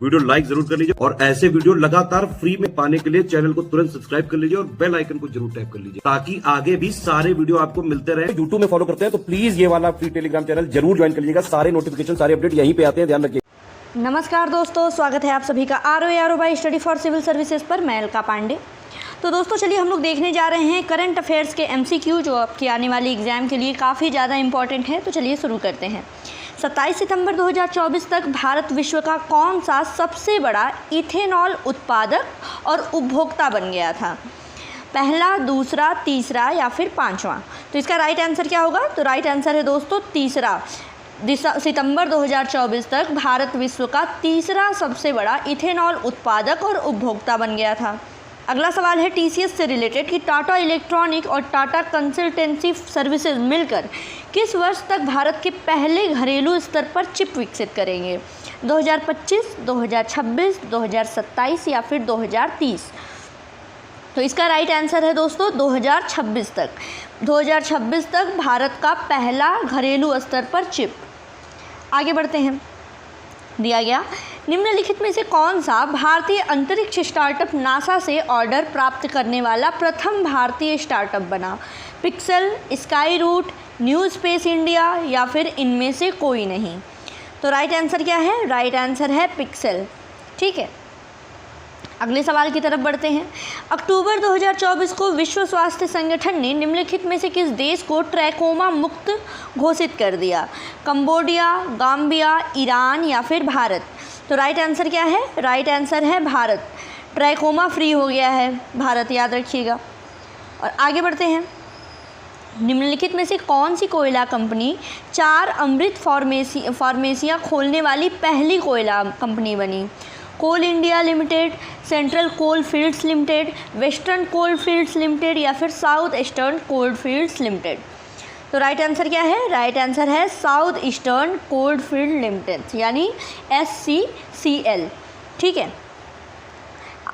Video like जरूर कर लीजिए और ऐसे वीडियो लगातार फ्री में पाने के लिए चैनल को तुरंत सब्सक्राइब कर लीजिए और बेल आइकन को जरूर टैप कर लीजिए ताकि आगे भी सारे वीडियो आपको मिलते रहे। यूट्यूब में फॉलो करते हैं तो प्लीज ये वाला फ्री टेलीग्राम चैनल जरूर ज्वाइन कर लीजिएगा। सारे नोटिफिकेशन सारे अपडेट यहीं पे आते हैं, ध्यान रखिए। नमस्कार दोस्तों, स्वागत है आप सभी का R by study for civil services पर। मैं अलका पांडे। तो दोस्तों चलिए हम लोग देखने जा रहे हैं करंट अफेयर्स के MCQ जो आपकी आने वाली एग्ज़ाम के लिए काफ़ी ज़्यादा इंपॉर्टेंट है। तो चलिए शुरू करते हैं। 27 सितंबर 2024 तक भारत विश्व का कौन सा सबसे बड़ा इथेनॉल उत्पादक और उपभोक्ता बन गया था? पहला, दूसरा, तीसरा या फिर पांचवा? तो इसका राइट आंसर क्या होगा? तो राइट आंसर है दोस्तों तीसरा। सितंबर 2024 तक भारत विश्व का तीसरा सबसे बड़ा इथेनॉल उत्पादक और उपभोक्ता बन गया था। अगला सवाल है TCS से रिलेटेड कि टाटा इलेक्ट्रॉनिक और टाटा कंसल्टेंसी सर्विसेज मिलकर किस वर्ष तक भारत के पहले घरेलू स्तर पर चिप विकसित करेंगे? 2025, 2026, 2027 या फिर 2030? तो इसका राइट आंसर है दोस्तों 2026 तक। 2026 तक भारत का पहला घरेलू स्तर पर चिप। आगे बढ़ते हैं। दिया गया निम्नलिखित में से कौन सा भारतीय अंतरिक्ष स्टार्टअप नासा से ऑर्डर प्राप्त करने वाला प्रथम भारतीय स्टार्टअप बना? Pixel, Skyroot, NewSpace India या फिर इनमें से कोई नहीं? तो राइट आंसर क्या है? राइट आंसर है पिक्सेल। ठीक है, अगले सवाल की तरफ बढ़ते हैं। अक्टूबर 2024 को विश्व स्वास्थ्य संगठन ने निम्नलिखित में से किस देश को ट्रैकोमा मुक्त घोषित कर दिया? कंबोडिया, गाम्बिया, ईरान या फिर भारत? तो राइट आंसर क्या है? राइट आंसर है भारत। ट्रैकोमा फ्री हो गया है भारत, याद रखिएगा। और आगे बढ़ते हैं। निम्नलिखित में से कौन सी कोयला कंपनी 4 अमृत फार्मेसियाँ खोलने वाली पहली कोयला कंपनी बनी? Coal India limited, central coal fields limited, western coal fields limited या फिर south eastern coal fields limited? तो राइट आंसर क्या है? राइट आंसर है south eastern coal field limited यानी SCCL। ठीक है।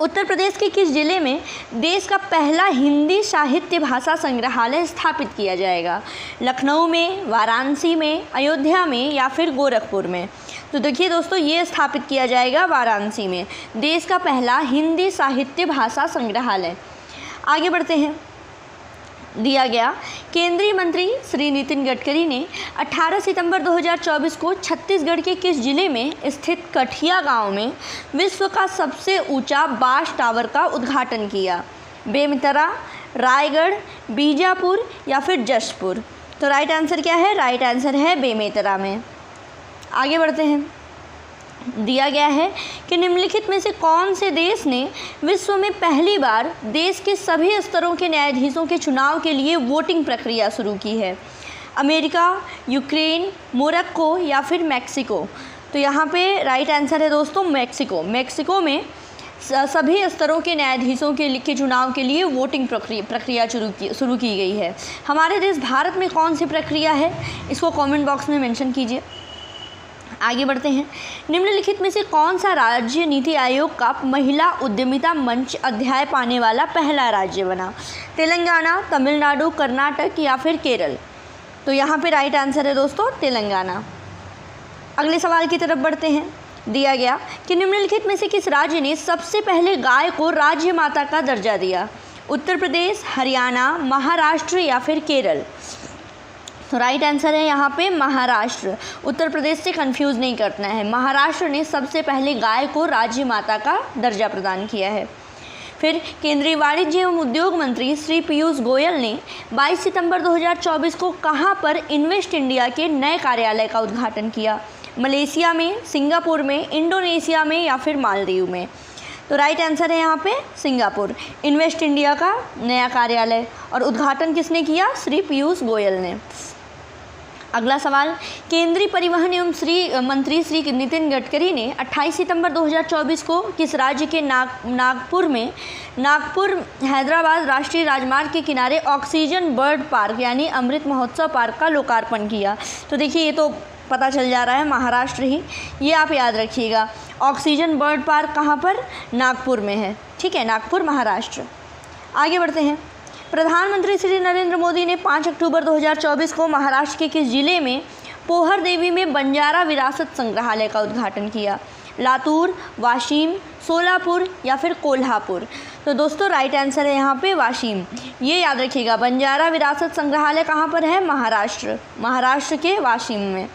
उत्तर प्रदेश के किस जिले में देश का पहला हिंदी साहित्य भाषा संग्रहालय स्थापित किया जाएगा? लखनऊ में, वाराणसी में, अयोध्या में या फिर गोरखपुर में? तो देखिए दोस्तों, ये स्थापित किया जाएगा वाराणसी में, देश का पहला हिंदी साहित्य भाषा संग्रहालय। आगे बढ़ते हैं। दिया गया केंद्रीय मंत्री श्री नितिन गडकरी ने 18 सितंबर 2024 को छत्तीसगढ़ के किस जिले में स्थित कठिया गांव में विश्व का सबसे ऊंचा बास टावर का उद्घाटन किया? बेमेतरा, रायगढ़, बीजापुर या फिर जशपुर? तो राइट आंसर क्या है? राइट आंसर है बेमेतरा में। आगे बढ़ते हैं। दिया गया है कि निम्नलिखित में से कौन से देश ने विश्व में पहली बार देश के सभी स्तरों के न्यायाधीशों के चुनाव के लिए वोटिंग प्रक्रिया शुरू की है? अमेरिका, यूक्रेन, मोरक्को या फिर मैक्सिको? तो यहाँ पे राइट आंसर है दोस्तों मैक्सिको। मैक्सिको में सभी स्तरों के न्यायाधीशों के चुनाव के लिए वोटिंग प्रक्रिया शुरू की गई है। हमारे देश भारत में कौन सी प्रक्रिया है, इसको कमेंट बॉक्स में मेंशन कीजिए। आगे बढ़ते हैं। निम्नलिखित में से कौन सा राज्य नीति आयोग का महिला उद्यमिता मंच अध्याय पाने वाला पहला राज्य बना? तेलंगाना, तमिलनाडु, कर्नाटक या फिर केरल? तो यहाँ पे राइट आंसर है दोस्तों तेलंगाना। अगले सवाल की तरफ बढ़ते हैं। दिया गया कि निम्नलिखित में से किस राज्य ने सबसे पहले गाय को राज्य माता का दर्जा दिया? उत्तर प्रदेश, हरियाणा, महाराष्ट्र या फिर केरल? तो राइट आंसर है यहाँ पे महाराष्ट्र। उत्तर प्रदेश से कंफ्यूज नहीं करना है। महाराष्ट्र ने सबसे पहले गाय को राज्य माता का दर्जा प्रदान किया है। फिर केंद्रीय वाणिज्य एवं उद्योग मंत्री श्री पीयूष गोयल ने 22 सितंबर 2024 को कहाँ पर इन्वेस्ट इंडिया के नए कार्यालय का उद्घाटन किया? मलेशिया में, सिंगापुर में, इंडोनेशिया में या फिर मालदीव में? तो राइट आंसर है यहाँ पे सिंगापुर। इन्वेस्ट इंडिया का नया कार्यालय और उद्घाटन किसने किया? श्री पीयूष गोयल ने। अगला सवाल, केंद्रीय परिवहन एवं मंत्री श्री नितिन गडकरी ने 28 सितंबर 2024 को किस राज्य के नागपुर हैदराबाद राष्ट्रीय राजमार्ग के किनारे ऑक्सीजन बर्ड पार्क यानी अमृत महोत्सव पार्क का लोकार्पण किया? तो देखिए ये तो पता चल जा रहा है महाराष्ट्र ही, ये आप याद रखिएगा। ऑक्सीजन बर्ड पार्क कहाँ पर? नागपुर में है। ठीक है, नागपुर महाराष्ट्र। आगे बढ़ते हैं। प्रधानमंत्री श्री नरेंद्र मोदी ने 5 अक्टूबर 2024 को महाराष्ट्र के किस जिले में पोहर देवी में बंजारा विरासत संग्रहालय का उद्घाटन किया? लातूर, वाशिम, सोलापुर या फिर कोल्हापुर। तो दोस्तों राइट आंसर है यहाँ पे वाशिम। ये याद रखिएगा, बंजारा विरासत संग्रहालय कहाँ पर है? महाराष्ट्र के वाशिम में।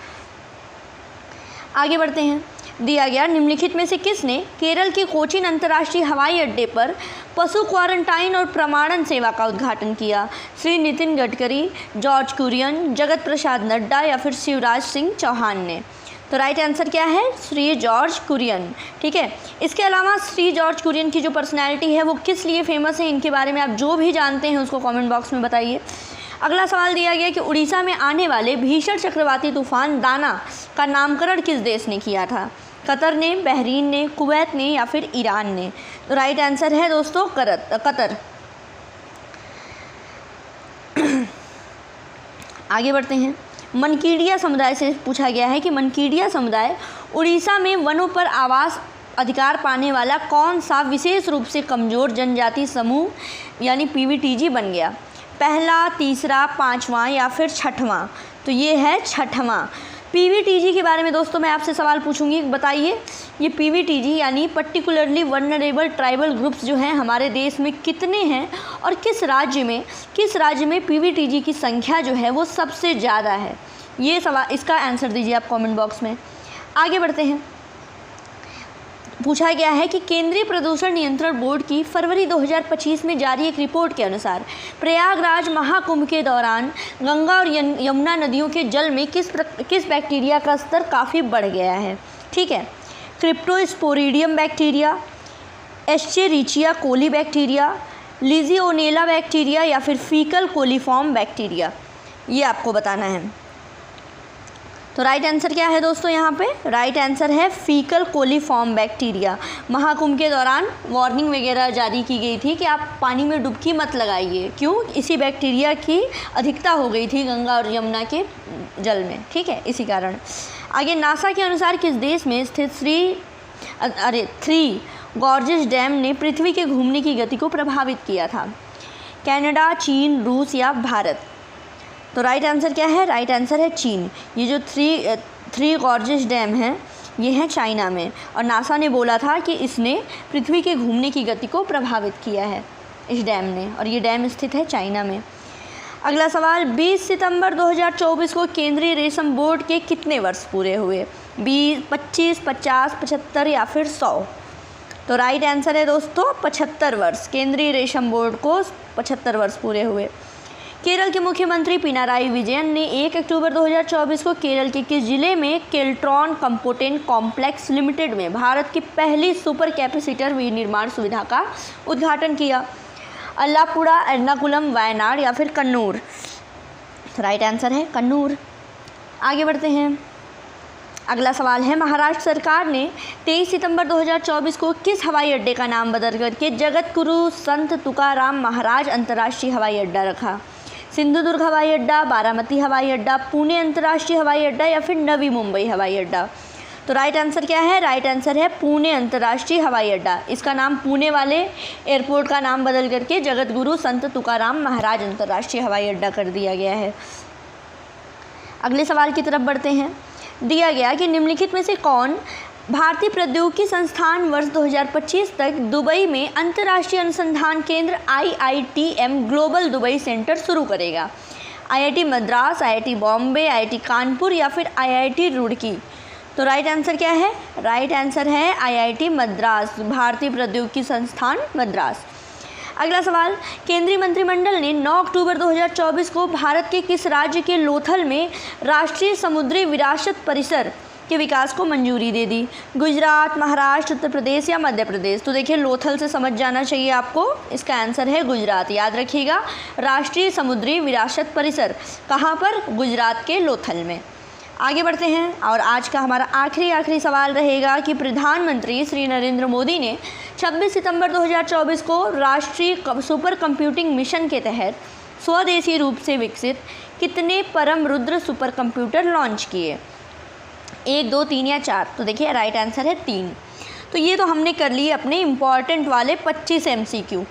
आगे बढ़ते हैं। दिया गया निम्नलिखित में से किसने केरल के कोचीन अंतर्राष्ट्रीय हवाई अड्डे पर पशु क्वारंटाइन और प्रमाणन सेवा का उद्घाटन किया? श्री नितिन गडकरी, जॉर्ज कुरियन, जगत प्रसाद नड्डा या फिर शिवराज सिंह चौहान ने? तो राइट आंसर क्या है? श्री जॉर्ज कुरियन। ठीक है। इसके अलावा श्री जॉर्ज कुरियन की जो पर्सनैलिटी है वो किस लिए फेमस है, इनके बारे में आप जो भी जानते हैं उसको कमेंट बॉक्स में बताइए। अगला सवाल दिया गया कि उड़ीसा में आने वाले भीषण चक्रवाती तूफान दाना का नामकरण किस देश ने किया था? कतर ने, बहरीन ने, कुवैत ने या फिर ईरान ने? तो राइट आंसर है दोस्तों कतर। आगे बढ़ते हैं। मनकीडिया समुदाय से पूछा गया है कि मनकीडिया समुदाय उड़ीसा में वनों पर आवास अधिकार पाने वाला कौन सा विशेष रूप से कमज़ोर जनजाति समूह यानी पीवीटीजी बन गया? पहला, तीसरा, पाँचवां या फिर छठवां? तो ये है छठवां। पीवीटीजी के बारे में दोस्तों मैं आपसे सवाल पूछूंगी, बताइए ये पीवीटीजी यानी पर्टिकुलरली वल्नरेबल ट्राइबल ग्रुप्स जो हैं हमारे देश में कितने हैं और किस राज्य में पीवीटीजी की संख्या जो है वो सबसे ज़्यादा है? ये सवाल, इसका आंसर दीजिए आप कमेंट बॉक्स में। आगे बढ़ते हैं। पूछा गया है कि केंद्रीय प्रदूषण नियंत्रण बोर्ड की फरवरी 2025 में जारी एक रिपोर्ट के अनुसार प्रयागराज महाकुंभ के दौरान गंगा और यमुना नदियों के जल में किस बैक्टीरिया का स्तर काफ़ी बढ़ गया है? ठीक है। Cryptosporidium bacteria, Escherichia coli bacteria, Legionella bacteria या फिर फीकल कोलीफॉर्म बैक्टीरिया? ये आपको बताना है। तो राइट आंसर क्या है दोस्तों यहाँ पे? राइट आंसर है फीकल कोलीफॉर्म बैक्टीरिया। महाकुंभ के दौरान वार्निंग वगैरह जारी की गई थी कि आप पानी में डुबकी मत लगाइए। क्यों? इसी बैक्टीरिया की अधिकता हो गई थी गंगा और यमुना के जल में। ठीक है, इसी कारण। आगे, नासा के अनुसार किस देश में स्थित थ्री गॉर्जेस डैम ने पृथ्वी के घूमने की गति को प्रभावित किया था? कनाडा, चीन, रूस या भारत? तो राइट आंसर क्या है? राइट आंसर है चीन। ये जो थ्री गॉर्जेस डैम है ये है चाइना में, और नासा ने बोला था कि इसने पृथ्वी के घूमने की गति को प्रभावित किया है इस डैम ने, और ये डैम स्थित है चाइना में। अगला सवाल, 20 सितंबर 2024 को केंद्रीय रेशम बोर्ड के कितने वर्ष पूरे हुए? 20, 25, 50, 75 या फिर 100? तो राइट आंसर है दोस्तों 75 वर्ष। केंद्रीय रेशम बोर्ड को 75 वर्ष पूरे हुए। केरल के मुख्यमंत्री पिनाराई विजयन ने 1 अक्टूबर 2024 को केरल के किस जिले में केल्ट्रॉन कंपोनेंट कॉम्प्लेक्स लिमिटेड में भारत की पहली सुपर कैपेसिटर विनिर्माण सुविधा का उद्घाटन किया? अल्लापुड़ा, एर्नाकुलम, वायनाड या फिर कन्नूर? राइट आंसर है कन्नूर। आगे बढ़ते हैं। अगला सवाल है, महाराष्ट्र सरकार ने 23 सितंबर 2024 को किस हवाई अड्डे का नाम बदल करके जगत गुरु संत तुकाराम महाराज अंतर्राष्ट्रीय हवाई अड्डा रखा? सिंधुदुर्ग हवाई अड्डा, बारामती हवाई अड्डा, पुणे अंतर्राष्ट्रीय हवाई अड्डा या फिर नवी मुंबई हवाई अड्डा? तो राइट आंसर क्या है? राइट आंसर है पुणे अंतर्राष्ट्रीय हवाई अड्डा। इसका नाम पुणे वाले एयरपोर्ट का नाम बदल करके जगत गुरु संत तुकाराम महाराज अंतर्राष्ट्रीय हवाई अड्डा कर दिया गया है। अगले सवाल की तरफ बढ़ते हैं। दिया गया कि निम्नलिखित में से कौन भारतीय प्रौद्योगिकी संस्थान वर्ष 2025 तक दुबई में अंतर्राष्ट्रीय अनुसंधान केंद्र IITM ग्लोबल दुबई सेंटर शुरू करेगा? IIT Madras, IIT Bombay, IIT Kanpur या फिर IIT रुड़की? तो राइट आंसर क्या है? राइट आंसर है IIT मद्रास, भारतीय प्रौद्योगिकी संस्थान मद्रास। अगला सवाल, केंद्रीय मंत्रिमंडल ने 9 अक्टूबर 2024 को भारत के किस राज्य के लोथल में राष्ट्रीय समुद्री विरासत परिसर के विकास को मंजूरी दे दी? गुजरात, महाराष्ट्र, उत्तर प्रदेश या मध्य प्रदेश? तो देखिए लोथल से समझ जाना चाहिए आपको, इसका आंसर है गुजरात। याद रखिएगा, राष्ट्रीय समुद्री विरासत परिसर कहाँ पर? गुजरात के लोथल में। आगे बढ़ते हैं और आज का हमारा आखिरी सवाल रहेगा कि प्रधानमंत्री श्री नरेंद्र मोदी ने 26 सितंबर 2024 को राष्ट्रीय सुपर कंप्यूटिंग मिशन के तहत स्वदेशी रूप से विकसित कितने परम रुद्र सुपर कंप्यूटर लॉन्च किए? 1, 2, 3 या 4? तो देखिए राइट आंसर है 3। तो ये तो हमने कर लिए अपने इम्पॉर्टेंट वाले 25 MCQ।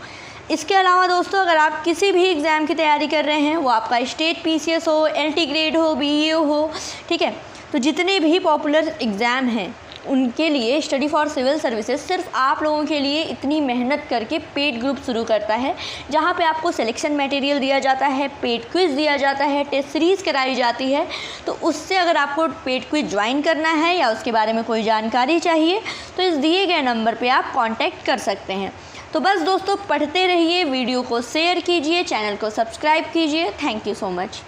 इसके अलावा दोस्तों अगर आप किसी भी एग्ज़ाम की तैयारी कर रहे हैं, वो आपका स्टेट PCS हो, LT ग्रेड हो, BEO हो, ठीक है, तो जितने भी पॉपुलर एग्ज़ाम हैं उनके लिए स्टडी फॉर सिविल सर्विसेज सिर्फ आप लोगों के लिए इतनी मेहनत करके पेड ग्रुप शुरू करता है, जहाँ पे आपको सिलेक्शन मटेरियल दिया जाता है, पेड क्विज़ दिया जाता है, टेस्ट सीरीज़ कराई जाती है। तो उससे अगर आपको पेड क्विज़ ज्वाइन करना है या उसके बारे में कोई जानकारी चाहिए तो इस दिए गए नंबर पे आप कांटेक्ट कर सकते हैं। तो बस दोस्तों, पढ़ते रहिए, वीडियो को शेयर कीजिए, चैनल को सब्सक्राइब कीजिए। Thank you so much.